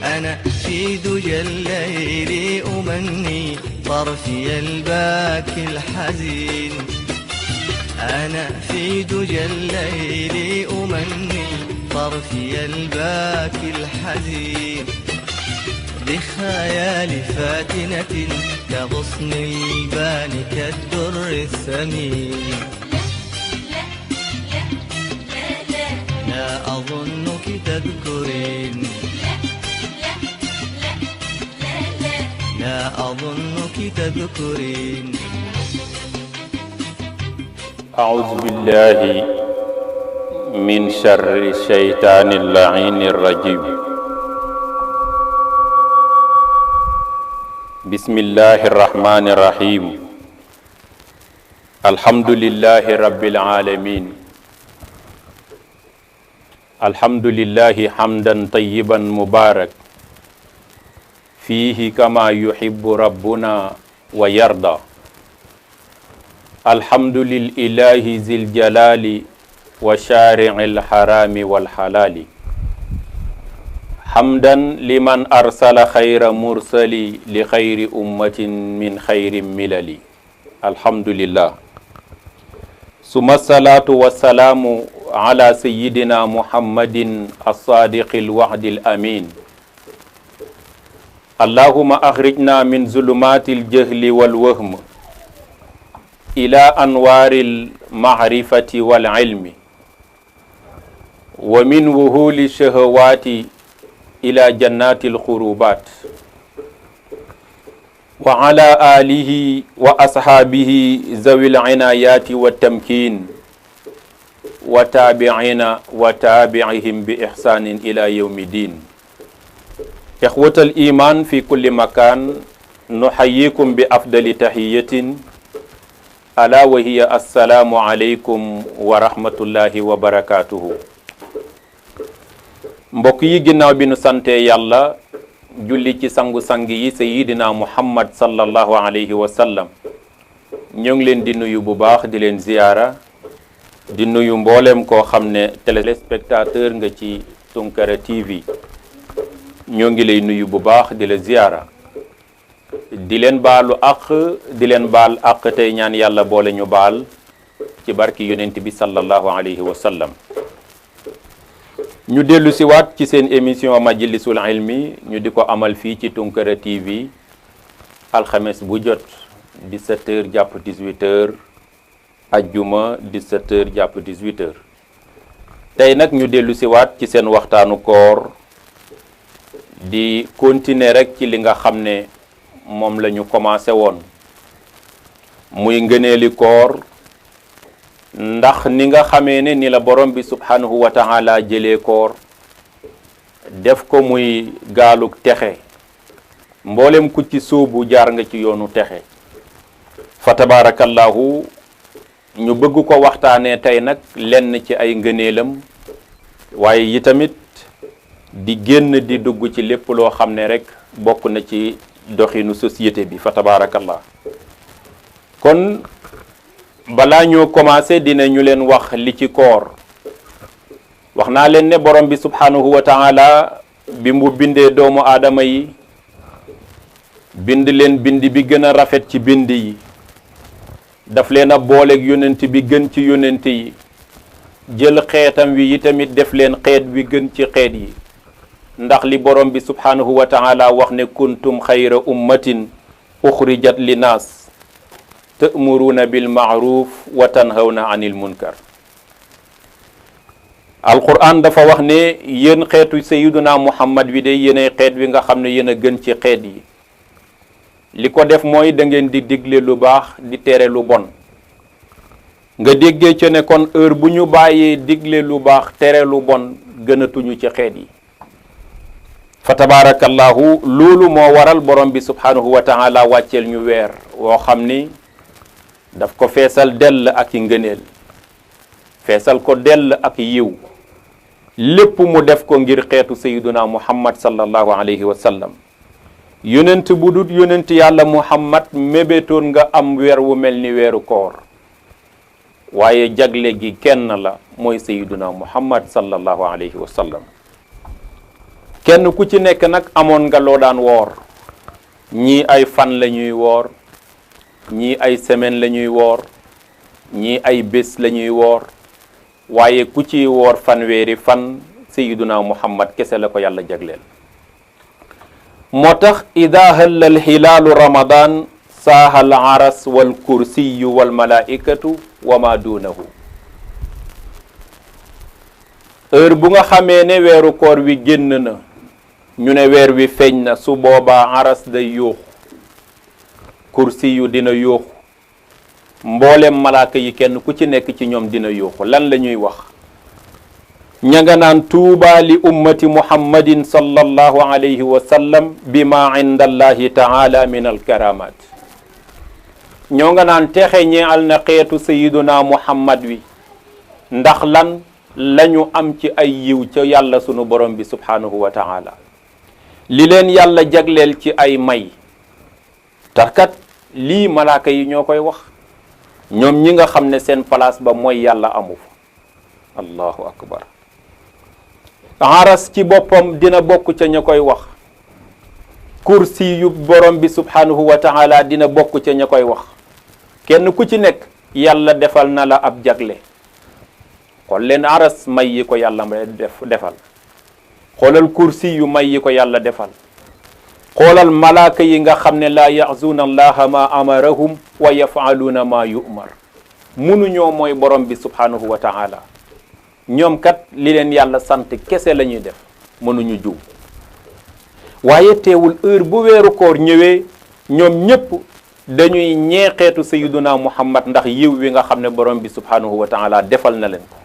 أنا في دجى الليل أمني طرفي الباكي الحزين. أنا في دجى الليل أمني طرفي الباكي الحزين، بخيال فاتنة كغصن البان كالدر الثمين. لا أظنك تذكرين، لا أظنك تذكرين. أعوذ بالله من شر الشيطان اللعين الرجيم. بسم الله الرحمن الرحيم. الحمد لله رب العالمين. الحمد لله حمدا طيبا مبارك فيه كما يحب ربنا ويرضى. الحمد لله ذي الجلال وشارع الحرام والحلال. حمدا لمن أرسل خير مرسلي لخير أمة من خير ملل. الحمد لله. ثم الصلاة والسلام على سيدنا محمد الصادق الوعد الأمين. اللهم أخرجنا من ظلمات الجهل والوهم إلى أنوار المعرفة والعلم، ومن وهول الشهوات إلى جنات الخروبات، وعلى آله وأصحابه ذوي العنايات والتمكين، وتابعين وتابعهم بإحسان إلى يوم الدين. إخوة الإيمان في كل مكان، نحييكم بأفضل تحية ألا وهي السلام عليكم ورحمة الله وبركاته. mbokk yi ginnaaw bi nu sante yàlla julli ci sangu-sang yi sayidina muhammad sallallahu alayhi wa sallam, ñoo ngi leen di nuyu bu baax di leen ziyaara, di nuyu mboolem koo xam ne téléspectateur nga ci Tunkara TV. ñoo ngi lay nuyu bu baax di la ziyaara, di leen baalu àq, di leen baal àq tey ñaan yàlla boole ñu baal ci barki yonent bi sallallahu alayhi wa sallam. ñu dellu si waat ci seen émission majlisul ilmi, ñu di ko amal fii ci Tunkara TV alxames bu jot 17h jàpp 18h, ajjuma 17h jàpp 18h. tey nag ñu dellu si waat ci seen waxtaanu koor, di continuer rek ci li nga xam ne moom la ñu commencé woon, muy ngëneeli koor. ndax ni nga xamee ne ni la borom bi subhanahu wa ta'ala jëlee koor def ko muy gaalug texe, mboolem ku ci sóobu jaar nga ci yoonu texe. fa tabarakallahu ñu bëgg ko waxtaanee tey nag lenn ci ay ngëneelam, waaye yi tamit di génn di dugg ci lépp loo xam ne rek bokk na ci doxinu société bi. fa tabarakallah. kon balaa ñoo commencé dina ñu leen wax li ci koor. wax naa leen ne borom bi subhanahu wa ta'ala bi mu bindee doomu aadama yi, bind leen bind bi gën a rafet ci bind yi, daf leen a booleeg yonent bi gën ci yonent yi, jël xeetam wi yi tamit def leen xeet wi gën ci xeet yi. ndax li borom bi subhanahu wa ta'ala wax ne kuntum xayra ummatin uxrijat li naas ta'muruna bil ma'ruf wa tanhawna anil munkar. alquran dafa wax ne yéen xeetu sayyiduna muhammad wi de yéenay xeet wi nga xam ne yéen a gën ci xeet yi. li ko def mooy da ngeen di digle lu baax di tere lu bon. nga déggee ci ne kon heure bu ñu bàyyee digle lu baax tere lu bon gënatuñu ci xeet yi. fa tabarakallahu loolu moo waral borom bi subhanahu wa ta'ala wàcceel ñu weer woo xam ni daf ko feesal dell ak i ngëneel, feesal ko dell ak yiw, lépp mu def ko ngir xeetu sayyiduna muhammad sallallahu alayhi wa sallam. yonent bu dut yonent yàlla muhammad mébétoon nga am weer wu mel ni weeru koor, waaye jagle gi kenn la mooy sayyiduna muhammad sallallahu alayhi wa sallam. kenn ku ci nekk nag amoon nga loo daan woor ñii ay fan la ñuy woor ñii ay semaine la ñuy woor ñii ay bés la ñuy woor waaye ku ci woor fanweeri fan sayyiduna muhammad kese la ko yàlla jagleel moo tax ida halla alhilaalu ramadan saaha al aras wal kursiyu wal malaikatu wa ma duunahu heure bu nga xamee ne weeru koor wi génn na ñu ne weer wi feeñ na su boobaa aras day yuuxu kursiyu dina yuuxu mboolem malaaka yi kenn ku ci nekk ci ñoom dina yuuxu lan la ñuy wax ña nga naan tuuba li ummati muhammadin sallallahu alayhi wa sallam bima inda allahi taala min alkaramat ñoo nga naan texe ñeal na xeetu sayiduna muhammad wi ndax lan lañu am ci ay yiw ca yàlla sunu borom bi subhanahu wa taala li leen yàlla jagleel ci ay may tarkat lii malaaka yi ñoo koy wax ñoom ñi nga xam ne seen place ba mooy yàlla amu fa allahu akbar aras ci boppam dina bokk ca ña koy wax kursi yu borom bi subhanahu wa taala dina bokk ca ña koy wax kenn ku ci nekk yàlla defal na la ab jagle xool leen aras may yi ko yàlla defal xoolal kursi yu may yi ko yàlla defal xoolal malaaka yi nga xam ne laa yaxzuuna allaha ma amarahum wa yafaluuna ma yu'mar munuñoo mooy borom bi subhanahu wa taala ñoom kat li leen yàlla sant kese la ñuy def mënuñu juum waaye teewul heure bu weeru koor ñëwee ñoom ñépp dañuy ñeexeetu sayyiduna muhammad ndax yiw wi nga xam ne borom bi subhanahu wa taala defal na leen ko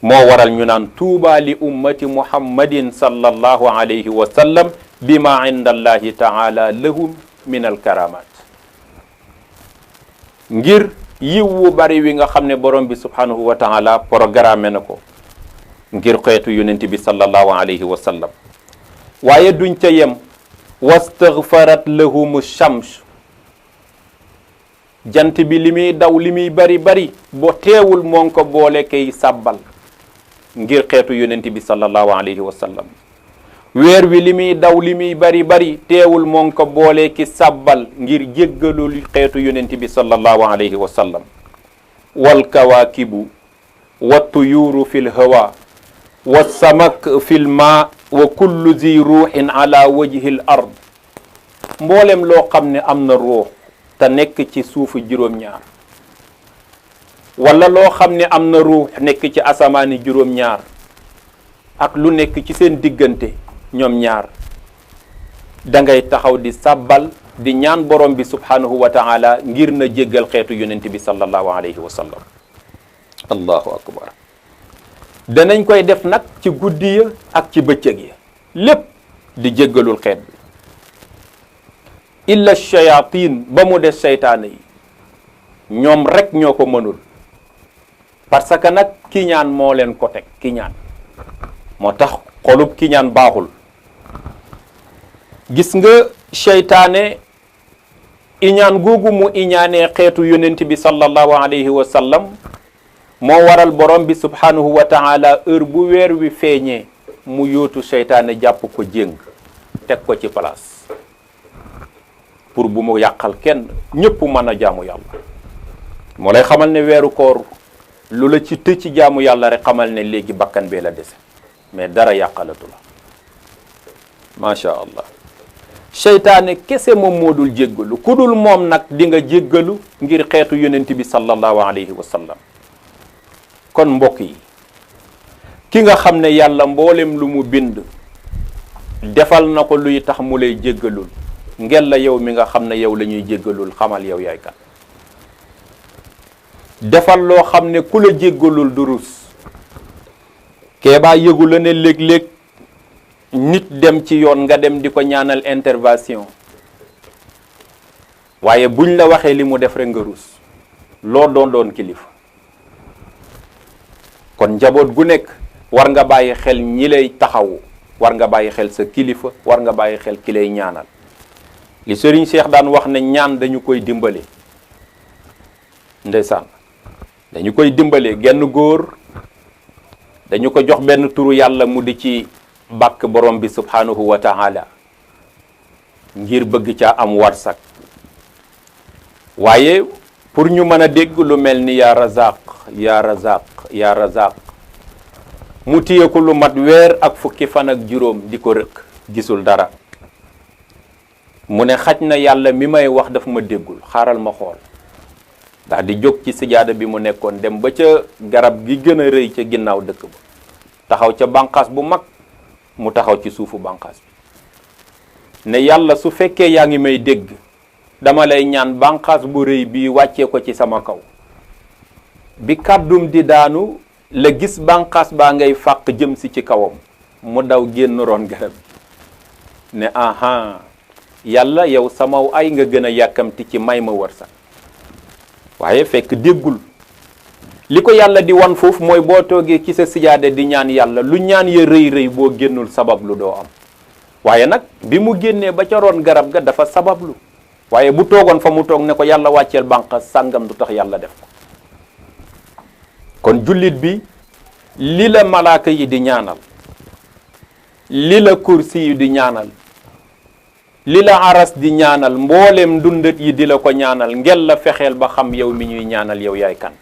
moo waral ñu naan tuuba li ummati muhammadin sallallahu alayhi wa sallam bima inda allahi taala lahum min alkaramat ngir yiw wu bari wi nga xam ne borom bi subhanahu wa taala programme na ko ngir xeetu yonent bi sallallahu alayhi wa sallam waaye duñ ca yem wastaghfarat lahum shams jant bi li muy daw li muy bari bari bo teewul moo ngi ko boole kay sàbbal ngir xeetu yonent bi sallallahu alayhi wa sallam weer wi li muy daw li muy bari bari teewul moo ngi ko boole ki sàbbal ngir jéggalul xeetu yonent bi sallallahu alayhi wa sallam wal kawaakibu wa tuyuuru fi lhawa wa samak fi lma wa kullu zi ruuxin ala wajhi l ard mboolem loo xam ne am na ruux te nekk ci suufu juróom-ñaar wala loo xam ne am na ruux nekk ci asamaani juróom-ñaar ak lu nekk ci seen diggante ñoom ñaar da ngay taxaw di sabbal di ñaan borom bi subhanahu wa taala ngir na jéggal xeetu yonent bi sallallahu alayhi wa sallam allahu akbar danañ koy def nag ci guddi ya ak ci bëccëg ya lépp di jéggalul xeet bi illa shayatin ba mu des seytaane yi ñoom rek ñoo ko mënul parce que nag kiñaan moo leen ko teg kiñaan moo tax xolub kiñaan baaxul gis nga seytaane iñaan googu mu iñaanee xeetu yonent bi sallallahu alayhi wa sallam moo waral borom bi subhanahu wa taala heure bu weer wi feeñee mu yóotu seytaane jàpp ko jéng teg ko ci place pour bu mu yàqal kenn ñépp mën a jaamu yàlla moo lay xamal ne weeru koor lu la ci tëj ci jaamu yàlla rek xamal ne léegi bakkan bee la dese mais dara yàqalatu la macha allah seytaane kese moom moo dul jéggalu ku dul moom nag di nga jéggalu ngir xeetu yonent bi sallallahu alayhi wa sallam kon mbokk yi ki nga xam ne yàlla mboolem lu mu bind defal na ko luy tax mu lay jéggalul ngel la yow mi nga xam ne yow la ñuy jéggalul xamal yow yaay kan defal loo xam ne ku la jéggalul du rus keebaa yëgu la ne léeg-léeg nit dem ci yoon nga dem di ko ñaanal intervention waaye buñ la waxee li mu def rek nga rus loo doon kilifa kon njaboot gu nekk war nga bàyyi xel ñi lay taxawu war nga bàyyi xel sa kilifa war nga bàyyi xel ki lay ñaanal li Serigne Cheikh daan wax ne ñaan dañu koy dimbale ndeysaan dañu koy dimbale genn góor dañu ko jox benn turu yàlla mu di ci bàkk borom bi subhanahu wa taala ngir bëgg caa am warsak waaye pour ñu mën a dégg lu mel ni yaa razaq yaa razaq yaa razaq mu téye ko lu mat weer ak fukki fan ak juróom di ko rëkk gisul dara mu ne xaj na yàlla mi may wax daf ma déggul xaaral ma xool daal di jóg ci sijaada bi mu nekkoon dem ba ca garab gi gën a rëy ca ginnaaw dëkk ba taxaw ca bànqaas bu mag mu taxaw ci suufu bànqaas bi ne yàlla su fekkee yaa ngi may dégg dama lay ñaan bànqaas bu rëy bi wàccee ko ci sama kaw bi kàddum di daanu la gis bànqaas baa ngay fàq jëm si ci kawam mu daw génn roon garab bi ne aha yàlla yow samaw ay nga gën a yàkkamti ci may ma wërsëg waaye fekk déggul li ko yàlla di wan foofu mooy boo toogee ci sa sijaada di ñaan yàlla lu ñaan ya rëy rëy boo génnul sabablu doo am waaye nag bi mu génnee ba ca roon garab ga dafa sabablu waaye bu toogoon fa mu toog ne ko yàlla wàcceel bànqaas sàngam du tax yàlla def ko kon jullit bi li la malaaka yi di ñaanal li la kursi yi di ñaanal li la aras di ñaanal mboolem dundat yi di la ko ñaanal ngel la fexeel ba xam yow mi ñuy ñaanal yow yaay kan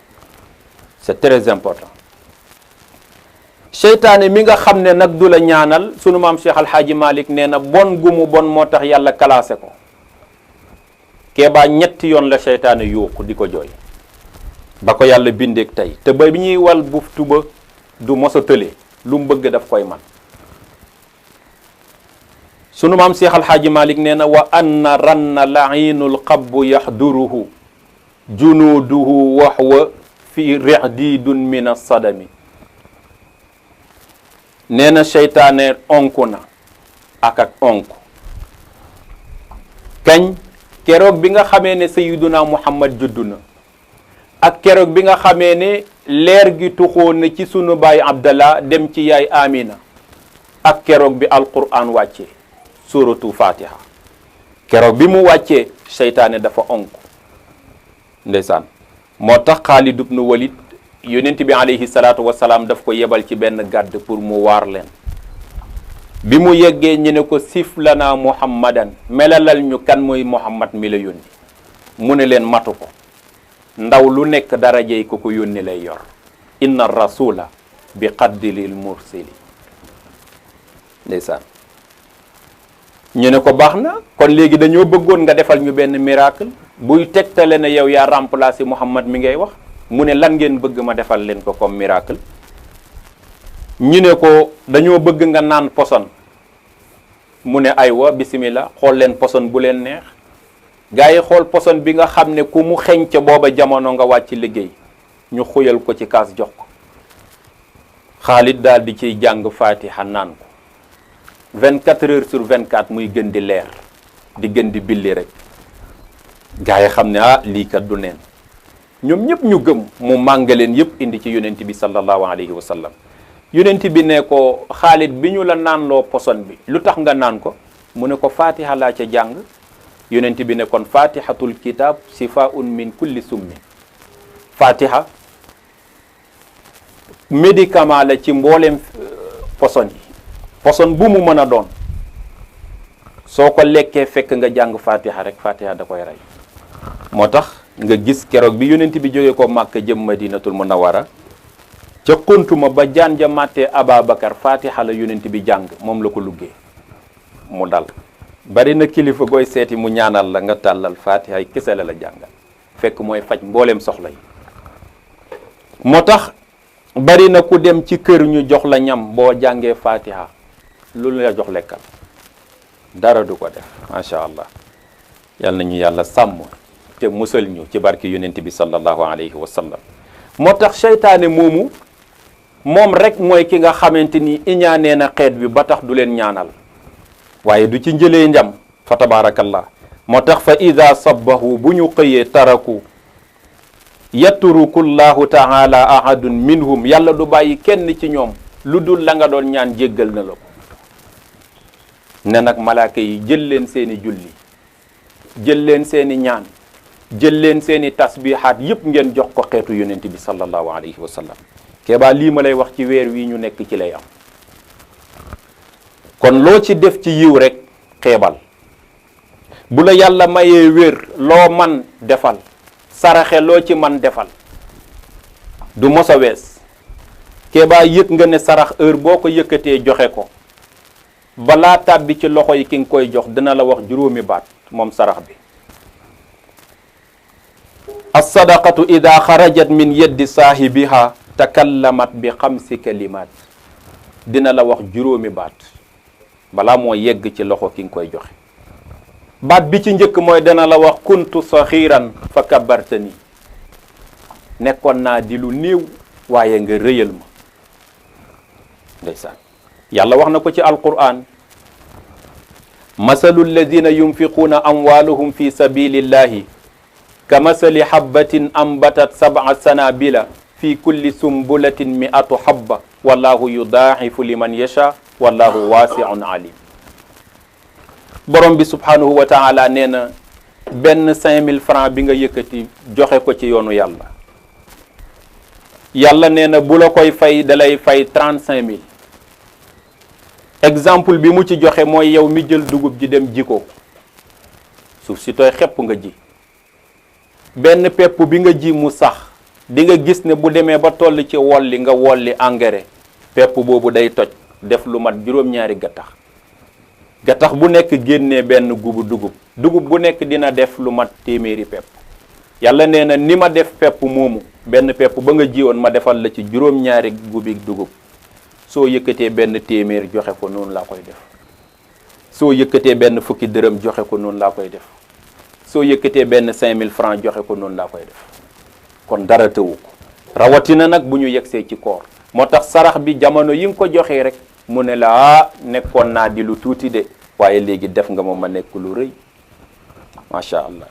c'est très important seytaane mi nga xam ne nag du la ñaanal sunu maam Cheikh Alhaaji Malick nee na bon gu mu bon moo tax yàlla classé ko keebaa ñetti yoon la seytaane yuuxu di ko jooy ba ko yàlla bindeek tey te ba bi ñuy wal buftu ba du mos a tële lu mu bëgg daf koy man sunu maam Cheikh Alhaaji Malick nee na wa anna ranna lainul qabbu yaxduruhu junuuduhu waxwa fi rihdidun min assadami nee na seytaane onku na ak onku kañ keroog bi nga xamee ne sayiduna muhammad juddu na ak keroog bi nga xamee ne leer gi tuxoo na ci sunu baay abdallah dem ci yaay amina ak keroog bi alquran wàccee suratu fatiha keroog bi mu wàccee seytaane dafa onk ndeysaan moo tax Xaalid ibnu Walid yonent bi alayhi salaatu wasalaam daf ko yebal ci benn gàdd pour mu waar leen bi mu yeggee ñu ne ko sif lana muhammadan melalal ñu kan mooy muhammad mi la yónni mu ne leen matu ko ndaw lu nekk darajey ko ko yónni lay yor inna rasula bi qaddilil mursili ndeysaan ñu ne ko baax na kon léegi dañoo bëggoon nga defal ñu benn miracle buy tegtale ne yow yaa remplacé Muhammad mi ngay wax mu ne lan ngeen bëgg ma defal leen ko comme miracle ñu ne ko dañoo bëgg nga naan poson mu ne aywa bismillah xool leen poson bu leen neex gaa yi xool poson bi nga xam ne ku mu xeeñ ca booba jamono nga wàcc liggéey ñu xuyal ko ci kaas jox ko Xaalid daal di ciy jàng Fatiha naan ko 24 heures sur 24 muy gën di leer di gën di billi rek gaa yi xam ne lii kat du neen ñoom ñëpp ñu gëm mu màngaleen yëpp indi ci yonent bi sallallahu alayhi wa sallam yonent bi ne ko Xaalid bi ñu la naanloo poson bi lu tax nga naan ko mu ne ko Fatiha laa ca jàng yonent bi ne kon fatihatul kitab sifaun min kulli summi Fatiha médicament la ci mboolem poson yi poson bu mu mën a doon soo ko lekkee fekk nga jàng Fatiha rek Fatiha da koy rey moo tax nga gis keroog bi yonent bi jógee ko Màkka jëm Madinatul Munawwara ca xuntuma ba jaan ja màttee Ababakar Fatiha la yonent bi jàng moom la ko luggee mu dal bari na kilifa gooy seeti mu ñaanal la nga tàllal Fatiha ay kese la jàngal fekk mooy faj mbooleem soxla yi moo tax bari na ku dem ci kër ñu jox la ñam boo jàngee Fatiha lu la jox lekkal dara du ko def macha allah yal nañu yàlla sàmm te musal ñu ci barki yonent bi sallallahu alayhi wa sallam moo tax seytaane moomu moom rek mooy ki nga xamante ni iñaanee na xeet bi ba tax du leen ñaanal waaye du ci njëlee njam fa tabarakallah moo tax fa ida sabbahu bu ñu xëyee taraku yatruku llahu taala ahadun minhum yàlla du bàyyi kenn ci ñoom lu dul la nga doon ñaan jéggal na la ko ne nag malaaka yi jël leen seeni julli jël leen seeni ñaan jël leen seeni tasbihaat yépp ngeen jox ko xeetu yonent bi sallallahu alayhi wa sallam keebaa lii ma lay wax ci weer wi ñu nekk ci lay am kon loo ci def ci yiw rek xeebal. bu la yàlla mayee wér loo man defal, saraxe loo ci man defal, du mos a wees. Kéba yëg nga ne sarax heure boo ko yëkkatee joxe ko balaa tàbbi ci loxo yi ki nga koy jox dina la wax juróomi baat moom sarax bi. as-sadaqatu ida xarajat min yeddi saahibiha takallamat bi xamsi kalimaat, dina la wax juróomi baat balaa moo yegg ci loxo ki nga koy joxe. baat bi ci njëkk mooy dana la wax kuntu saxiiran fa kabbartani, nekkoon naa di lu néew waaye nga rëyal ma. ndeysaan yàlla wax na ko ci alquran, masalu alladina yunfiquuna amwaalahum fi sabilillahi ka masali habbatin ambatat sab'a sanabila fi kulli sumbulatin mi'atu habba wallahu yudaaxifu liman yasha wallahu waasi'un alim. borom bi subhanahu wa taala nee na benn 5000 francs bi nga yëkkati joxe ko ci yoonu yàlla, yàlla nee na bu la koy fay dalay fay 35000. exemple bi mu ci joxe mooy yow mi jël dugub ji dem ji ko, suuf si tooy xepp nga ji, benn pepp bi nga ji mu sax, di nga gis ne bu demee ba toll ci wolli nga wolli engrais, pepp boobu day toj def lu mat juróom-ñaari gattax. gattax bu nekk génnee benn gubu dugub, dugub bu nekk dina def lu mat téeméeri pepp. yàlla nee na ni ma def pepp moomu, benn pepp ba nga jiwoon ma defal la ci juróom-ñaari gubi dugub. soo yëkkatee benn téeméer joxe ko noonu laa koy def, soo yëkkatee benn fukki dërëm joxe ko noonu laa koy def, soo yëkkatee benn 5000 francs joxe ko noonu laa koy def. kon dara tëwu ko, rawatina nag bu ñu yegsee ci koor. moo tax sarax bi jamono yi nga ko joxee rek mu ne la nekkoon naa di lu tuuti de waaye léegi def nga ma nekk lu rëy, macha allah.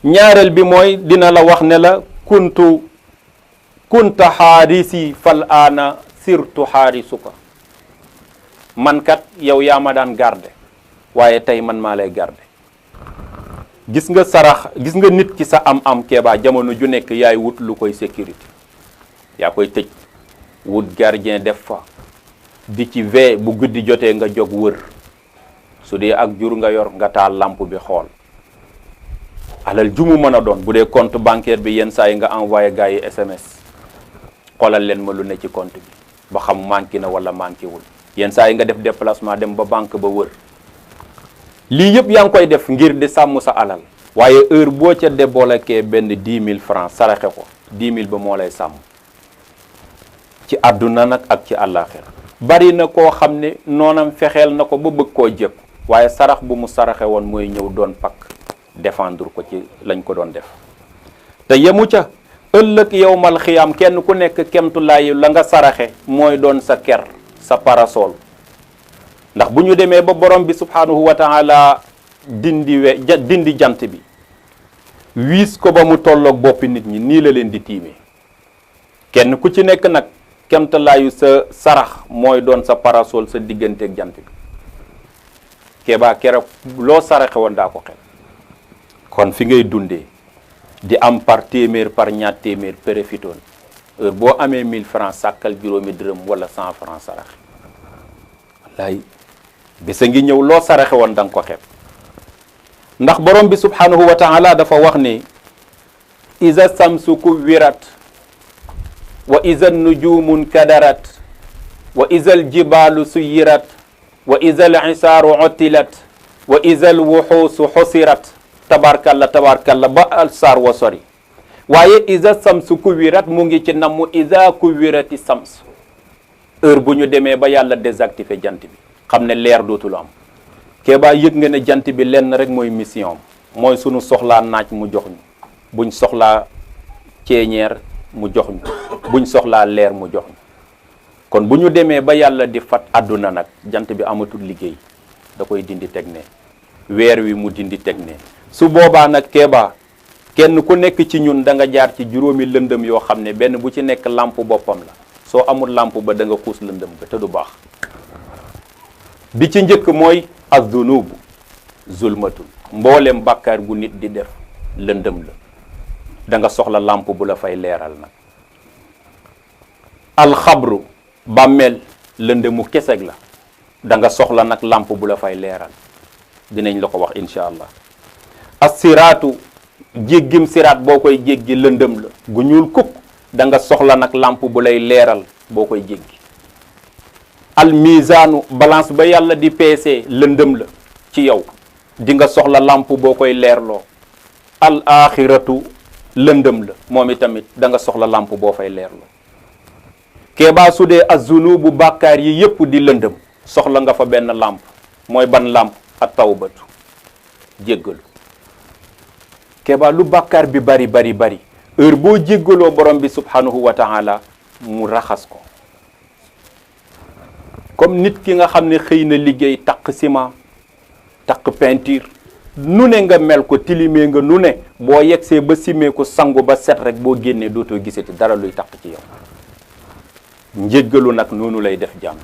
ñaareel bi mooy dina la wax ne la kunta xaarisi fal aana sirtu xaarisuka, man kat yow yaa ma daan garde waaye tey man maa lay garde. gis nga sarax, gis nga nit ki sa am Kéba jamono ju nekk yaay wut lu koy sécurité, yaa koy tëj, wut gardien def fa, di ci vee bu guddi jotee nga jóg wër, su dee ak jur nga yor nga taal lampe bi xool. alal jumu mën a doon, bu dee compte bancaire bi yenn saa yi nga envoyé gars yi SMS, xoolal leen ma lu ne ci compte bi ba xam manqué na wala manqué wul. yenn saa yi nga def déplacement dem ba banque ba wër. lii yëpp yaa ngi koy def ngir di sàmm sa alal, waaye heure boo ca débloqué benn 10 000 francs saraxe ko, 10 000 ba moo lay sàmm ci àdduna nag ak ci àllaaxira. bari na koo xam ne noonam fexeel na ko ba bëgg koo jëkk, waaye sarax bu mu saraxe woon mooy ñëw doon pakk défendre ko ci lañ ko doon def. te yemu ca, ëllëg yowmal xiyaam kenn ku nekk kemtulaayu la nga saraxe mooy doon sa ker, sa parasol. ndax bu ñu demee ba borom bi subhanahu wa taala dindi jant bi wiis ko ba mu tolloog boppi nit ñi, nii la leen di tiimee. kenn ku ci nekk nag kemtalaayu sa sarax mooy doon sa parasol sa digganteeg jant bi. Kéba keroog loo saraxe woon daa ko xel. kon fi ngay dundee di am par téeméer par ñaar téeméer profitoon, heure boo amee 1000 francs sàkkal juróomi dërëm wala 100 francs saraxe. wallaay bisa ngi ñëw loo saraxe woon da nga ko xeeb. ndax borom bi subhanahu wa taala dafa wax ne iza samsu kuwirat wa iza nujumun kadarat wa iza aljibalu suyirat wa iza alisaaru utilat wa iza alwuxuusu xusirat. tabarkalla ba alsaar wa sori. waaye iza samsu kuwirat mu ngi ci namm iza kuwirati sams, heure bu ñu demee ba yàlla désactivé jant bi xam ne leer dootul am. Kéba yëg nga ne jant bi lenn rek mooy mission, mooy sunu soxlaa naaj mu jox ñu, buñ soxlaa ceeñeer mu jox ñu, buñ soxlaa leer mu jox ñu. kon bu ñu demee ba yàlla di fat àdduna nag jant bi amatul liggéey, da koy dindi teg ne, weer wi mu dindi teg ne. su boobaa nag Kéba kenn ku nekk ci ñun da nga jaar ci juróomi lëndëm yoo xam ne benn bu ci nekk lampe boppam la. soo amul lampe ba da nga xuus lëndëm ba te du baax. bi ci njëkk mooy az-zunubu zulmatul, mboolem bàkkaar gu nit di def lëndëm la, da nga soxla lampe bu la fay leeral nag. alxabru bàmmeel lëndëmu keseg la, da nga soxla nag lampe bu la fay leeral dinañ la ko wax incha allah. as-siraatu jéggim siraat boo koy jéggi lëndëm la gu ñuul kukk da nga soxla nag lampe bu lay leeral boo koy jéggi. al mizaanu balance ba yàlla di peesee lëndëm la ci yow di nga soxla lampe boo koy leerloo. al axiratu lëndëm la moom itamit da nga soxla lampe boo fay leerloo. keebaa su dee az-zunubu bàkkaar yi yépp di lëndëm soxla nga fa benn lampe mooy ban lampe at tawbatu jéggalu. keebaa lu bàkkaar bi bari bari bari heure boo jéggaloo borom bi subhanahu wa taala mu raxas ko. comme nit ki nga xam ne xëy na liggéey takk ciment takk peinture nu ne nga mel ko tilimee nga nu ne boo yegsee ba simee ko sangu ba set rek boo génnee dootoo gisati dara luy takk ci yow. njéggalu nag noonu lay def jàmm.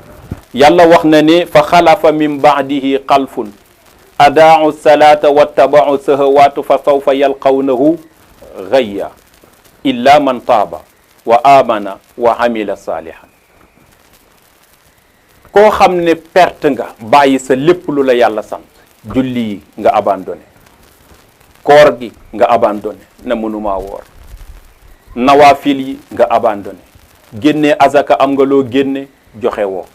yàlla wax na ne fa xalafa min baadihi xalfun adaau salata wattabau sahawaatu fa sawfa yalqawnahu gayya illa man taaba wa amana wa amila salihan. koo xam ne perte nga bàyyi sa lépp lu la yàlla sant julli yi nga abandonné koor gi nga abandonné na mënumaa woor nawaafil yi nga abandonné génne azaka am nga loo génne joxe woo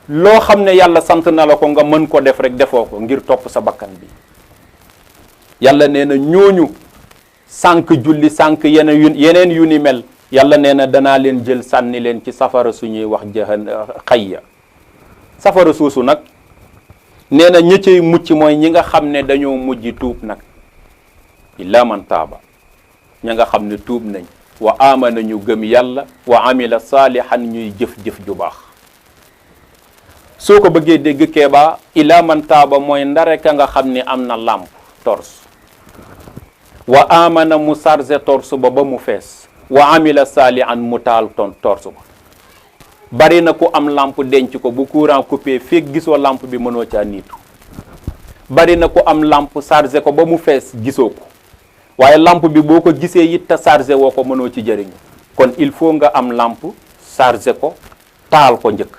loo xam ne yàlla sant na la ko nga mën ko def rek defoo ko ngir topp sa bakkan bi. yàlla nee na ñooñu sànq julli sànq yeneen yu ni mel yàlla nee na danaa leen jël sànni leen ci safara suñuy wax xayya. safara suusu nag nee na ñi cay mucc mooy ñi nga xam ne dañoo mujj tuub nag illa man taaba ña nga xam ne tuub nañ wa amana ñu gëm yàlla wa amila saalihan ñuy jëf-jëf ju baax. soo ko bëggee dégg keebaa illa man taaba mooy ndare ka nga xam ne am na lampe torse wa amana mu chargé torse ba mu fees wa amila saalihan mu taal torse ba. bari na ku am lampe denc ko bu courant coupé fekk gisoo lampe bi mënoo caa niitu. bari na ku am lampe chargé ko ba mu fees gisoo ko waaye lampe bi boo ko gisee it te chargé woo ko mënoo ci jëriñu. kon il faut nga am lampe chargé ko taal ko njëkk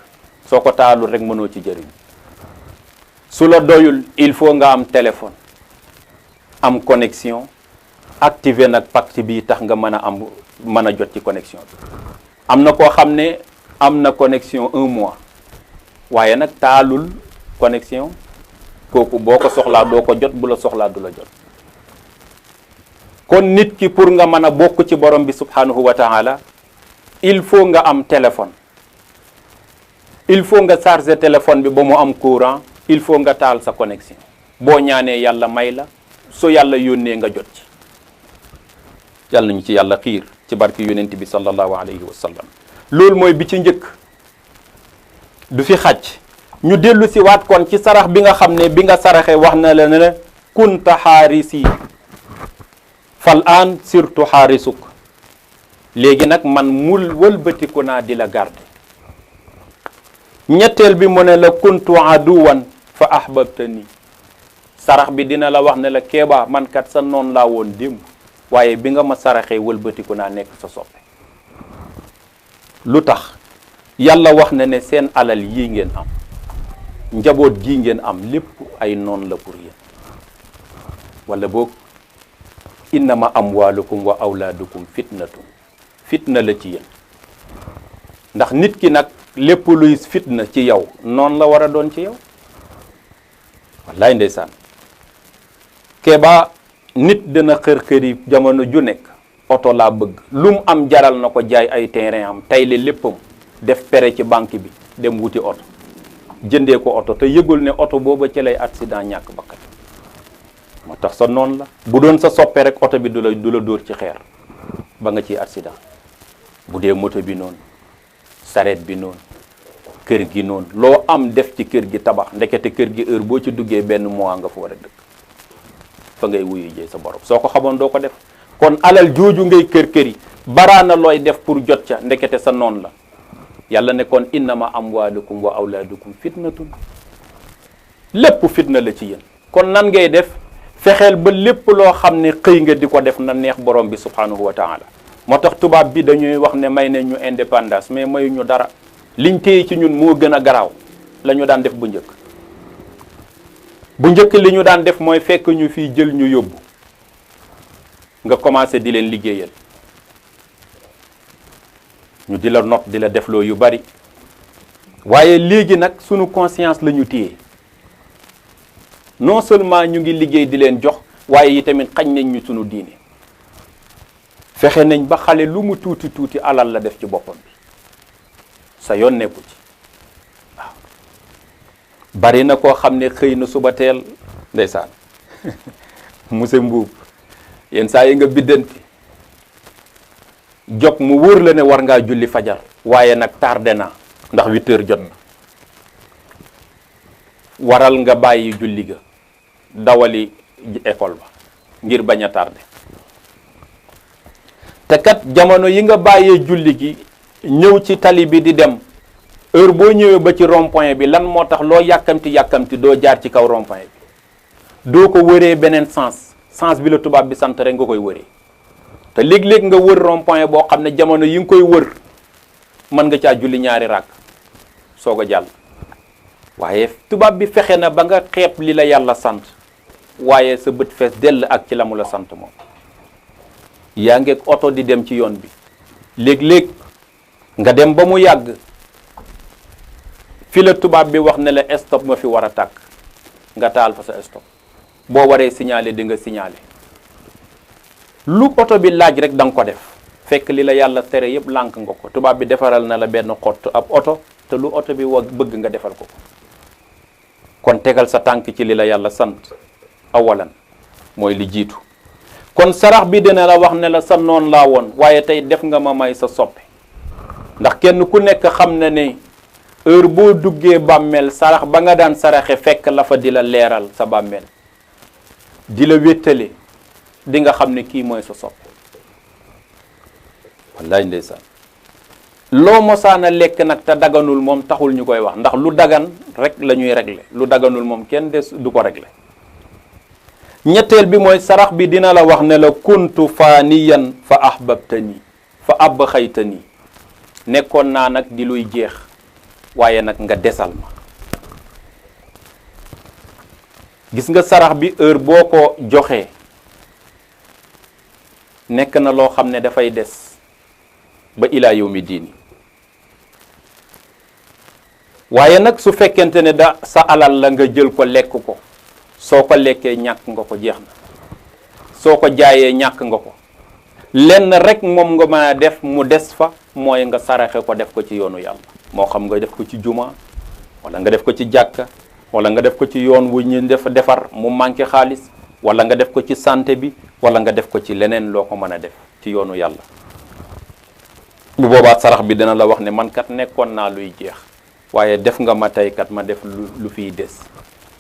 soo ko taalul rek mënoo ci jëriñu. su la doyul il faut nga am téléphone am connexion activer nag pacte bi tax nga mën a jot ci connexion bi. am na koo xam ne am na connexion 1 mois waaye nag taalul connexion kooku boo ko soxlaa doo ko jot bu la soxlaa du la jot. kon nit ki pour nga mën a bokk ci borom bi subhanahu wa taala il faut nga am téléphone il faut nga charger téléphone bi ba mu am courant il faut nga taal sa connexion boo ñaanee yàlla may la so yàlla yónnee nga jot ci. yàlla nañu ci yàlla xiir ci barki yonent bi sallallahu alayhi wa sallam. loolu mooy bi ci njëkk du fi xaj ñu dellu si waat kon ci sarax bi nga xam ne bi nga saraxee wax na la ne kunta xaarisi fal aan surtout xaarisuk léegi nag man mul wëlbatiku naa di la garde. ñetteel bi mu ne la kuntu aduwan fa ahbabtani sarax bi dina la wax ne la keebaa man kat sa noon laa woon démb waaye bi nga ma saraxee wëlbatiku naa nekk sa soppe. lu tax yàlla wax na ne seen alal yii ngeen am njaboot gii ngeen am lépp ay noon la pour yéen wala boog innama amwalukum wa awlaadukum fitnatun fitna la ci yéen ndax nit ki nag lépp luy fitna ci yow noon la war a doon ci yow wallaay ndeysaan. keebaa nit dana xër-xëri jamono ju nekk oto laa bëgg lu mu am jaral na ko jaay ay terrain am tey le léppam def pere ci banque bi dem wuti oto jëndee ko oto te yëgul ne oto booba ci lay accident ñàkk bakkan moo tax sa noon la. bu doon sa soppe rek oto bi du la dóor ci xeer ba nga ciy accident. bu dee moto bi noonu sareet bi noonu kër gi noonu loo am def ci kër gi tabax ndekete kër gi heure boo ci duggee benn mois nga fa war a dëkk fa ngay wuyu jëy sa borom soo ko xamoon doo ko def. kon alal jooju ngay kër yi baraana looy def pour jot ca ndekete sa noon la. yàlla ne kon innama amwalukum wa awlaadukum fitnatun lépp fitna la ci yéen. kon nan ngay def fexeel ba lépp loo xam ne xëy nga di ko def na neex borom bi subhanahu wa taala. moo tax tubaab bi dañuy wax ne may ne ñu indépendance mais mayu ñu dara liñ téye ci ñun moo gën a garaaw la ñu daan def bu njëkk. bu njëkk li ñu daan def mooy fekk ñu fii jël ñu yóbbu nga commencé di leen liggéeyal ñu di la not di la defloo yu bari waaye léegi nag sunu conscience la ñu téye non seulement ñu ngi liggéey di leen jox waaye yi tamit xañ nañ ñu sunu diine fexe nañ ba xale lu mu tuuti tuuti alal la def ci boppam bi sa yoon nekku ci waaw bari na koo xam ne xëy na suba teel ndeysaan monsieur Mbuub yenn saa yi nga biddanti jog mu wóor la ne war ngaa julli fajar waaye nag tardé na ndax 8 heures jot na waral nga bàyyi julli ga dawali école ba ngir bañ a tardé te kat jamono yi nga bàyyee julli gi ñëw ci tali bi di dem heure boo ñëwee ba ci rond-point bi lan moo tax loo yàkkamti doo jaar ci kaw rond-point bi doo ko wëree beneen sens bi la tubaab bi sant rek nga koy wëree te léeg-léeg nga wër rond-point boo xam ne jamono yi nga koy wër mën nga caa julli ñaari ràkk soog a jàll waaye tubaab bi fexe na ba nga xeeb li la yàlla sant waaye sa bët fees dell ak ci la mu la sant moom yaa ngeeg oto di dem ci yoon bi léeg-léeg nga dem ba mu yàgg fi la tubaab bi wax ne la stop ma fi war a tàkk nga taal fa sa stop boo waree signaler di nga signaler lu oto bi laaj rek da nga ko def fekk li la yàlla tere yëpp lànk nga ko tubaab bi defaral na la benn xott ab oto te lu oto bi bëgg nga defal ko kon tegal sa tànk ci li la yàlla sant awalan mooy li jiitu kon sarax bi dina la wax ne la sa noon laa woon waaye tey def nga ma may sa soppe ndax kenn ku nekk xam na ne heure boo duggee bàmmeel sarax ba nga daan saraxe fekk la fa di la leeral sa bàmmeel di la wéttale di nga xam ne kii mooy sa soppe wallaay ndeysaan loo mosaana lekk nag te daganul moom taxul ñu koy wax ndax lu dagan rek la ñuy régler lu daganul moom kenn des du ko régler ñetteel bi mooy sarax bi dina la wax ne la kuntu faaniyan fa ahbabtani fa abxaytani nekkoon naa nag di luy jeex waaye nag nga desal ma gis nga sarax bi heure boo ko joxee nekk na loo xam ne dafay des ba ilaa yawmi diini waaye nag su fekkente ne da sa alal la nga jël ko lekk ko soo ko lekkee ñàkk nga ko jeex na soo ko jaayee ñàkk nga ko lenn rek moom nga mën a def mu des fa mooy nga saraxe ko def ko ci yoonu yàlla moo xam nga def ko ci juma wala nga def ko ci jàkka wala nga def ko ci yoon wu ñu defar mu manqué xaalis wala nga def ko ci santé bi wala nga def ko ci leneen loo ko mën a def ci yoonu yàlla bu boobaa sarax bi dina la wax ne man kat nekkoon naa luy jeex waaye def nga ma tey kat ma def lu fiy des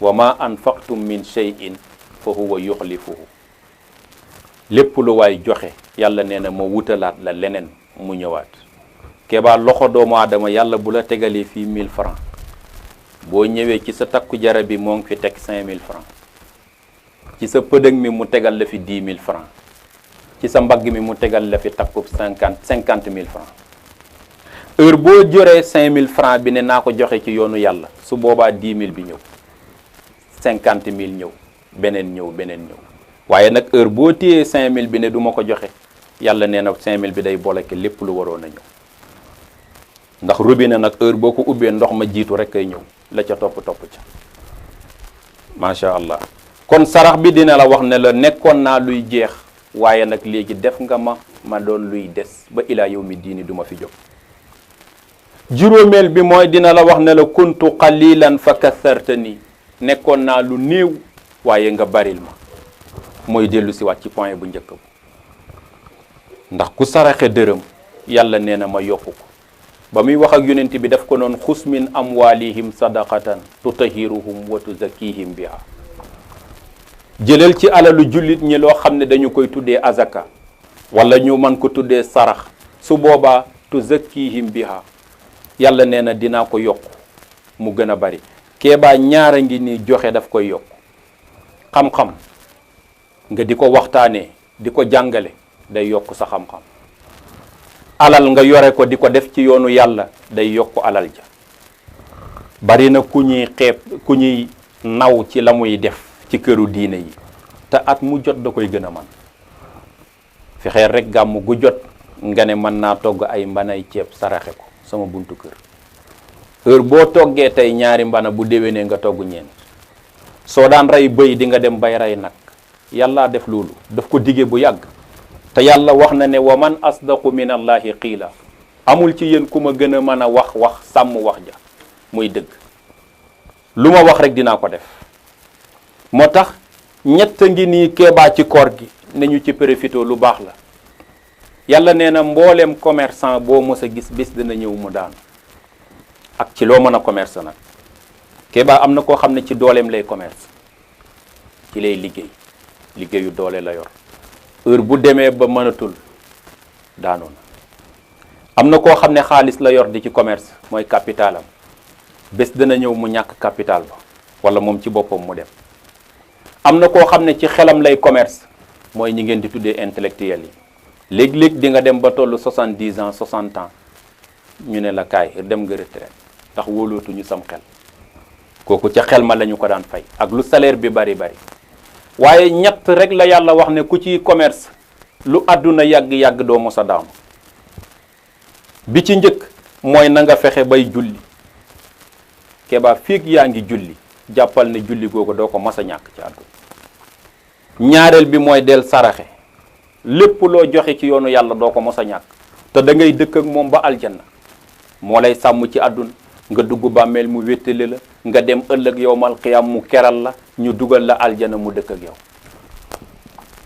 wa ma anfaqtum min shay'in fa huwa yuxlifuhu lépp lu waay joxe yàlla nee na ma wutalaat la leneen mu ñëwaat keebaa loxo doomu aadama yàlla bu la tegalee fii 1000 francs boo ñëwee ci sa takku jara bi moo ngi fi teg 5000 francs ci sa pëdëg mi mu tegal la fi 10 000 francs ci sa mbagg mi mu tegal la fi takku 50 000 francs heure boo joree 5000 francs bi ne naa ko joxe ci yoonu yàlla su boobaa 10 000 bi ñëw 50 000 ñëw beneen ñëw waaye nag heure boo téyee 5000 bi ne du ma ko joxe yàlla nee na 5000 bi day bloqué lépp lu waroon a ñëw ndax robinet nag heure boo ko ubbee ndox ma jiitu rek kay ñëw la ca topp ca macha allah kon sarax bi dina la wax ne la nekkoon naa luy jeex waaye nag léegi def nga ma doon luy des ba ilaa yawmi diini du ma fi jóg juróomeel bi mooy dina la wax ne la kuntu qalilan fa kasartani nekkoon naa lu néew waaye nga baril ma mooy dellu si waat ci point bu njëkk bu ndax ku saraxe dërëm yàlla nee na ma yokku ko ba muy wax ak yonent bi daf ko noon xus min amwalihim sadaqatan tutahiruhum wa tuzakkihim biha jëlal ci alalu jullit ñi loo xam ne dañu koy tuddee azaka wala ñu mën ko tuddee sarax su boobaa tuzakkihim biha yàlla nee na dinaa ko yokk mu gën a bari keebaa ñaara ngi ni joxe daf koy yokk xam-xam nga di ko waxtaanee di ko jàngale day yokk sa xam-xam alal nga yore ko di ko def ci yoonu yàlla day yokk alal ja bari na ku ñuy xeeb ku ñuy naw ci la muy def ci këru diine yi te at mu jot da koy gën a man fexeel rek gàmm gu jot nga ne mën naa togg ay mbanay ceeb saraxe ko sama buntu kër heure boo toggee tey ñaari mbana bu déwénee nga togg ñeent soo daan rey bëy di nga dem bay rey nag yàlla def loolu daf ko dige bu yàgg te yàlla wax na ne wa man asdaqu min allahi qiila amul ci yéen ku ma gën a mën a wax sàmm wax ja muy dëgg lu ma wax rek dinaa ko def moo tax ñett ngi nii keebaa ci koor gi nañu ci profité lu baax la yàlla nee na mbooleem commerçant boo mës a gis bés dina ñëw mu daanu ak ci loo mën a commerce nag keebaa am na koo xam ne ci dooleem lay commerce ci lay liggéeyu doole la yor heure bu demee ba mënatul daanu na am na koo xam ne xaalis la yor di ci commerce mooy capitalam bés dana ñëw mu ñàkk capital ba wala moom ci boppam mu dem am na koo xam ne ci xelam lay commerce mooy ñi ngeen di tuddee intellectuel yi léeg-léeg di nga dem ba tollu 70 ans 60 ans ñu ne la kaay dem nga retraite ndax wóolootuñu sam xel kooku ca xel ma la ñu ko daan fay ak lu salaire bi bari waaye ñett rek la yàlla wax ne ku ci commerce lu àdduna yàgg-yàgg doo mos a daanu bi ci njëkk mooy na nga fexe bay julli Keba fiig yaa ngi julli jàppal ne julli googu doo ko mos a ñàkk ci àdduna ñaareel bi mooy del saraxe lépp loo joxe ci yoonu yàlla doo ko mos a ñàkk te da ngay dëkk ak moom ba aljanna moo lay sàmm ci àdduna nga dugg bàmmeel mu wéttali la nga dem ëllëg yowmal qiyam mu keral la ñu dugal la aljana mu dëkk ak yow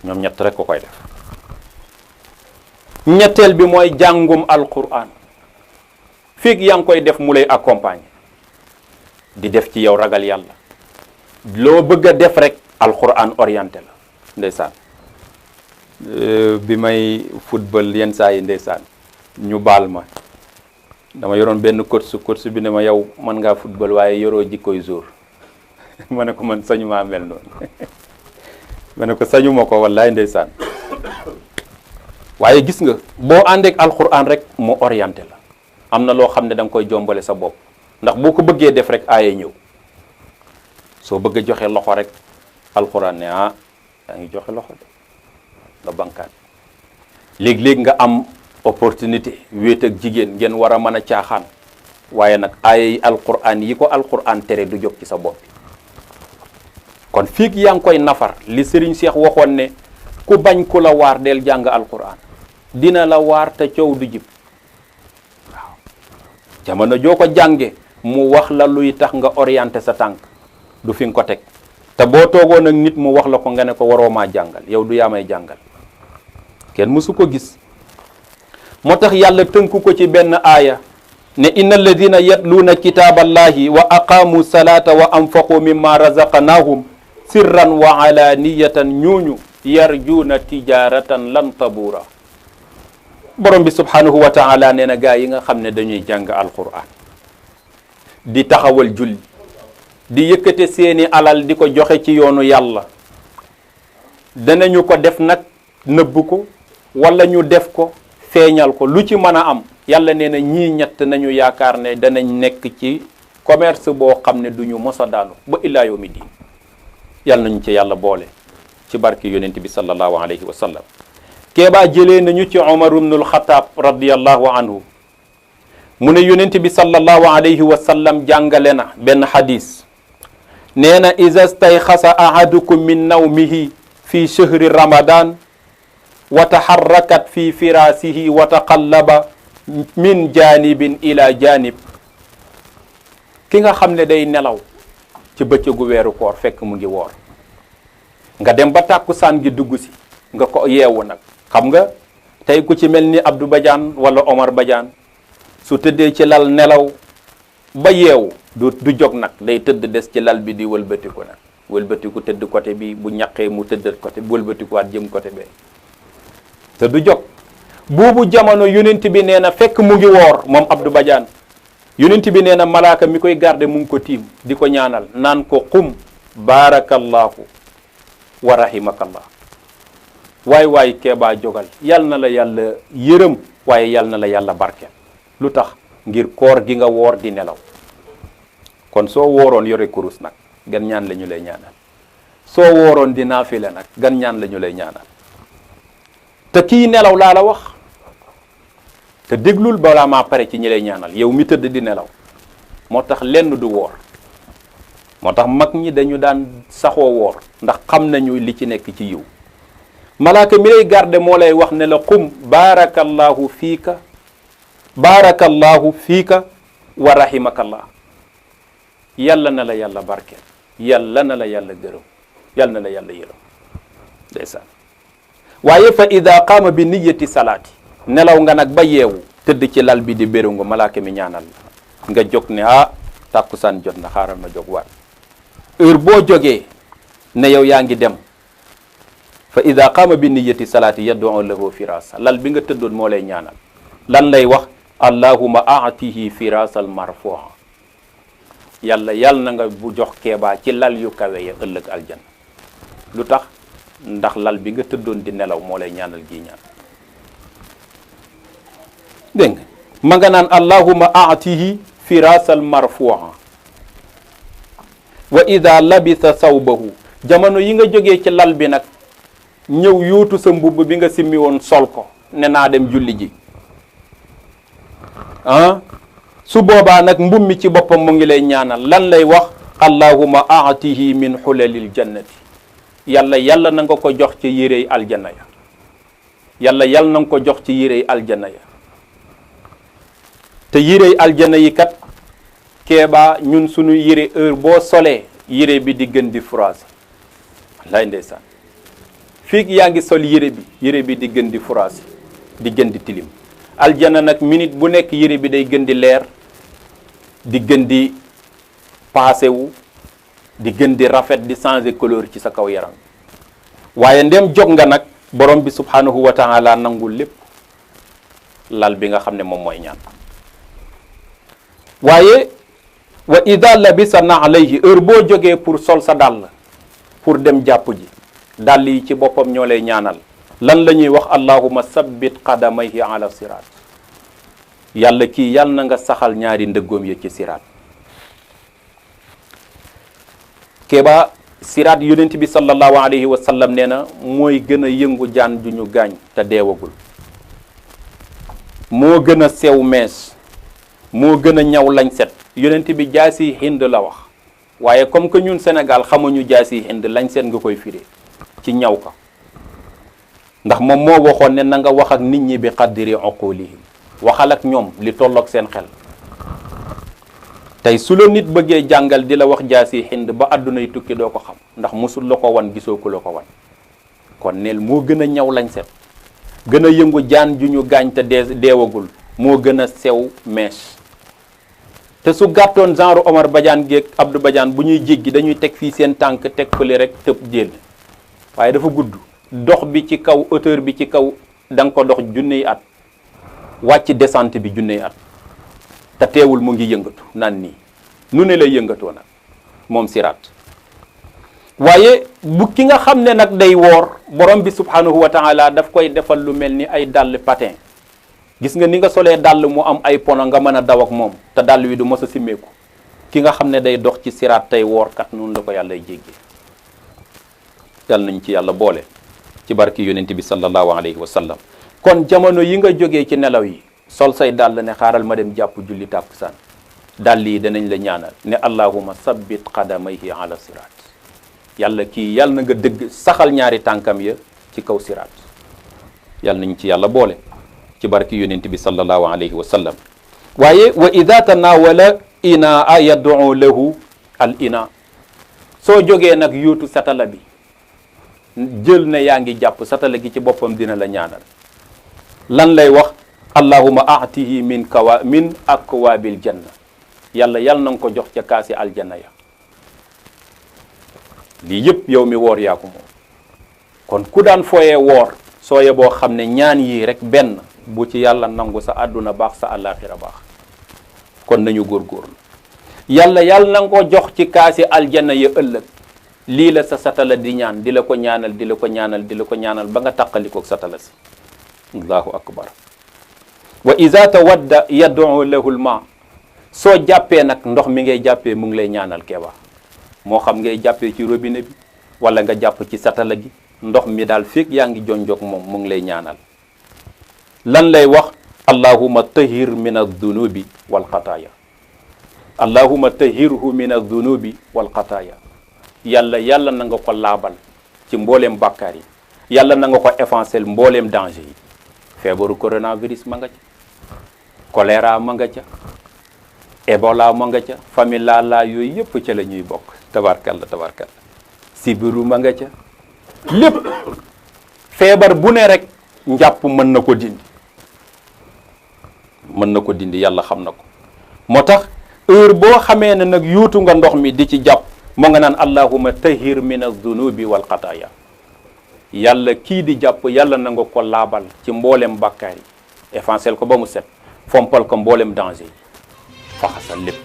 ñoom ñett rek ko koy def ñetteel bi mooy jàngum alquran fiig yaa ngi koy def mu lay accompagner di def ci yow ragal yàlla loo bëgg a def rek alquran orienté la ndeysaan bi may football yenn saa yi ndeysaan ñu baal ma dama yoroon benn coach bi ne ma yow mën ngaa football waaye yoroo jikkoy jour ma ne ko man sañu maa mel noonu ma ne ko sañu ma ko wallaay ndeysaan waaye gis nga boo àndeek alquran rek mu orienté la am na loo xam ne da nga koy jombale sa bopp ndax boo ko bëggee def rek aaye ñëw soo bëgg a joxe loxo rek alquran ne yaa ngi joxe loxo de nga bankaat léeg-léeg nga am opportunité wéet ak jigéen ngeen war a mën a caaxaan waaye nag ay alquran yi ko alquran tere du jóg ci sa bopp kon fiig yaa ngi koy nafar li Serigne Cheikh waxoon ne ku bañ ku la waar del jàng alquran dina la waar te coow du jib waaw jamono joo ko jànge mu wax la luy tax nga orienté sa tànk du fi nga ko teg te boo toogoon ak nit mu wax la ko nga ne ko waroo maa jàngal yow du yaa may jàngal kenn mësu ko gis moo tax yàlla tënku ko ci benn aaya ne inna alladina yatluuna kitaaballahi wa aqaamu salata wa anfaqu mimma razaqnahum sirran wa alaniyatan ñooñu yarjuuna tijaratan lan tabura borom bi subhanahu wa taala nee na gaa yi nga xam ne dañuy jàng alquran di taxawal julli di yëkkate seeni alal di ko joxe ci yoonu yàlla danañu ko def nag nëbb ko wala ñu def ko feeñal ko lu ci mën a am yàlla nee na ñii ñett nañu yaakaar ne danañ nekk ci commerce boo xam ne duñu mos a daanu ba illaa yawmi diin yàlla nañu ci yàlla boole ci barke yonent bi sallallahu alayhi wa sallam keebaa jëlee nañu ci Umar ibnul Xataab radiyallahu anhu mu ne yonent bi sallallahu alayhi wa sallam jàngale na benn xadis nee na iza stayxasa ahadukum min nawmihi fi shahri ramadan wa taharrakat fi firasihi wa taqallaba min janibin ila janib ki nga xam ne day nelaw ci bëccëgu weeru koor fekk mu ngi woor nga dem ba tàkkusaan gi dugg si nga ko yeewu nag xam nga tey ku ci mel ni Abdou Badiane wala Omar Badiane su tëddee ci lal nelaw ba yeewu du jóg nag day tëdd des ci lal bi di wëlbatiku nag wëlbatiku tëdd côté bi bu ñaqee mu tëdd côté wëlbatikuwaat jëm côté bee te du jóg boobu jamono yonent bi nee na fekk mu ngi woor moom Abdou Badiane yonent bi nee na malaaka mi koy garde mu ngi ko tiim di ko ñaanal naan ko qum barakallahu wa rahimakallah waay keebaa jógal yal na la yàlla yërëm waaye yal na la yàlla barkeel lu tax ngir koor gi nga woor di nelaw kon soo wooroon yore kurus nag gan ñaan la ñu lay ñaanal soo wooroon di naafila nag gan ñaan la ñu lay ñaanal te kii nelaw laa la wax te déglul balaa maa pare ci ñi lay ñaanal yow mi tëdd di nelaw moo tax lenn du woor moo tax mag ñi dañu daan saxoo woor ndax xam nañu li ci nekk ci yiw malaaka mi lay garde moo lay wax ne la qum baarakallahu fiika wa rahimakallah yàlla na la yàlla barkeel yàlla na la yàlla gërëm yàlla na la yàlla yërëm ndeysaan waaye fa ida qaama bi niyati salaati nelaw nga nag ba yeewu tëdd ci lal bi di béru nga malaaka mi ñaanal la nga jóg ne tàkkusaan jot na xaaral ma jóg waat heure boo jógee ne yow yaa ngi dem fa ida qaama bi niyati salaati yad'u lahu firasa lal bi nga tëddoon moo lay ñaanal lan lay wax allahuma aatihi firasal marfua yàlla na nga bu jox keebaa ci lal yu kawe ya ëllëg aljanna lu tax ndax lal bi nga tëddoon di nelaw moo lay ñaanal gi ñaan dégg nga ma nga naan allahuma aatihi firasal marfua wa ida labisa sawbahu jamono yi nga jógee ci lal bi nag ñëw yóotu sa mbubb bi nga simmi woon sol ko ne naa dem julli ji su boobaa nag mbub mi ci boppam mu ngi lay ñaanal lan lay wax allahuma aatihi min xulalil jannati yàlla na nga ko jox ci yérey aljanna ya yàlla na nga ko jox ci yérey aljanna ya te yérey aljanna yi kat keebaa ñun sunu yére heure boo solee yére bi di gën di froissé wallaay ndeysaan fii yaa ngi sol yére bi di gën di froissé di gën di tilim aljana nag minute bu nekk yére bi day gën di leer di gën di paase wu di gën di rafet di changer couleur ci sa kaw yaram waaye ndem jog nga nag borom bi subhanahu wa taala nangul lépp lal bi nga xam ne moom mooy ñaan waaye wa ida labisa na alayhi heure boo jógee pour sol sa dàll pour dem jàpp ji dàll yi ci boppam ñoo lay ñaanal lan la ñuy wax allahuma sabbit qadamayhi ala siraat yàlla kii yàlla na nga saxal ñaari ndëggoom ya ci siraat keeba siraat yonent bi sallallahu alayhi wa sallam nee na mooy gën a yëngu jaan ju ñu gaañ te deewagul moo gën a sew mees moo gën a ñaw lañ set yonent bi jaasi hind la wax waaye comme que ñun Sénégal xamuñu jaasi hind lañ set nga koy firee ci ñaw ka ndax moom moo waxoon ne na nga wax ak nit ñi bi qadri uqulihim waxal ak ñoom li tolloog seen xel tey su la nit bëggee jàngal di la wax jaasi hind ba àddunay tukki doo ko xam ndax musul la ko wan gisoo ku la ko wan kon neel moo gën a ñaw lañ set gën a yëngu jaan ju ñu gaañ te deewagul moo gën a sew mèche te su gàttoon genre Omar Badiane géeg Abdou Badiane bu ñuy jéggi dañuy teg fii seen tànk teg fële rek tëb jël waaye dafa gudd dox bi ci kaw hauteur bi ci kaw da nga ko dox junney at wàcc descente bi junney at te teewul mu ngi yëngatu naan nii nu ne lay yëngatoo nag moom siraat waaye bu ki nga xam ne nag day woor borom bi subhanahu wa taala daf koy defal lu mel ni ay dàll patin gis nga ni nga solee dàll mu am ay pono nga mën a daw ak moom te dàll wi du mos a simmeeku ki nga xam ne day dox ci siraat tey woorkat noonu la ko yàlla jéggee yàlla nañ ci yàlla boole ci barki yonent bi sallallahu alayhi wa sallam kon jamono yi nga jógee ci nelaw yi sol say dàll ne xaaral ma dem jàpp julli tàkkusaan dàll yi danañ la ñaanal ne allahuma sabbit qadamayhi ala siraat yàlla kii yàlla na nga dëgg saxal ñaari tànkam ya ci kaw siraat yàlla nañ ci yàlla boole ci barki yonent bi sallallahu alayhi wa sallam waaye wa ida tanawala inaa yad'u lahu al ina soo jógee nag yuutu satala bi jël na yaa ngi jàpp satala gi ci boppam dina la ñaanal lan lay wax allahuma aatihi min akwaabil janna yàlla na nga ko jox ca kaasi aljanna ya lii yëpp yow mi woor yaa ko moom kon ku daan fooyee woor sooye boo xam ne ñaan yii rek benn bu ci yàlla nangu sa àdduna baax sa àllaaxira baax kon nañu góorgóorlu yàlla na nga ko jox ci kaasi aljanna ya ëllëg lii la sa satala di ñaan di la ko ñaanal di la ko ñaanal di la ko ñaanal ba nga taqalikoog satala si allahu akbar wa iza tawadda yad'u lahu al-ma soo jàppee nag ndox mi ngay jàppee mu ngi lay ñaanal Keba moo xam ngay jàppee ci robinet bi wala nga jàpp ci satala gi ndox mi daal fekk yaa ngi jonjog moom mu ngi lay ñaanal lan lay wax allahumma tahir min adh-dhunubi wal xataaya allahumma tahirhu min adh-dhunubi wal xataaya yàlla na nga ko laabal ci mbooleem bàkkaar yi yàlla na nga ko effacer mbooleem danger yi feebaru coronavirus ma nga ca choléra ma nga ca Ebola ma nga ca famille laa yooyu yëpp ca la ñuy bokk tabarkalla sibiru ma nga ca lépp feebar bu ne rek njàpp mën na ko dindi yàlla xam na ko moo tax heure boo xamee ne nag yuutu nga ndox mi di ci jàpp moo nga naan allahumma tahir min az-zunubi wal xataaya yàlla kii di jàpp yàlla na nga ko laabal ci mboolem bàkkaar yi effacer ko ba mu set fompal ko mboolem danger yi faxasal lépp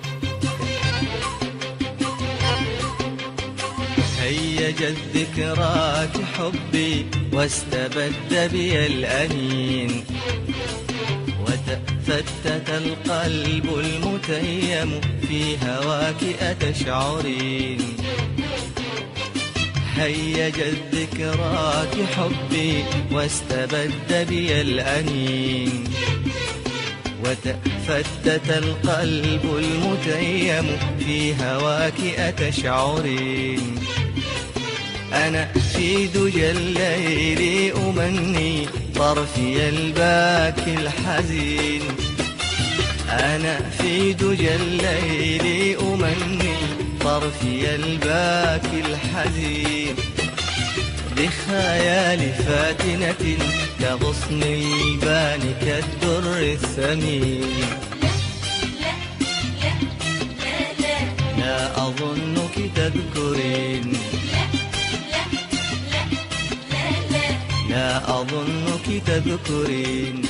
هيج الذكراك حبي واستبد بي الأنين وتفتت القلب المتيم في هواك أتشعرين هيج الذكراك حبي واستبد بي الأنين وتفتت القلب المتيم في هواك أتشعرين أنا في دجى الليل أمني طرفي الباكي الحزين أنا في دجى الليل أمني طرفي الباكي الحزين بخيال فاتنة كغصن البان كالدر الثمين لا أظنك تذكرين لا أظنك تذكرين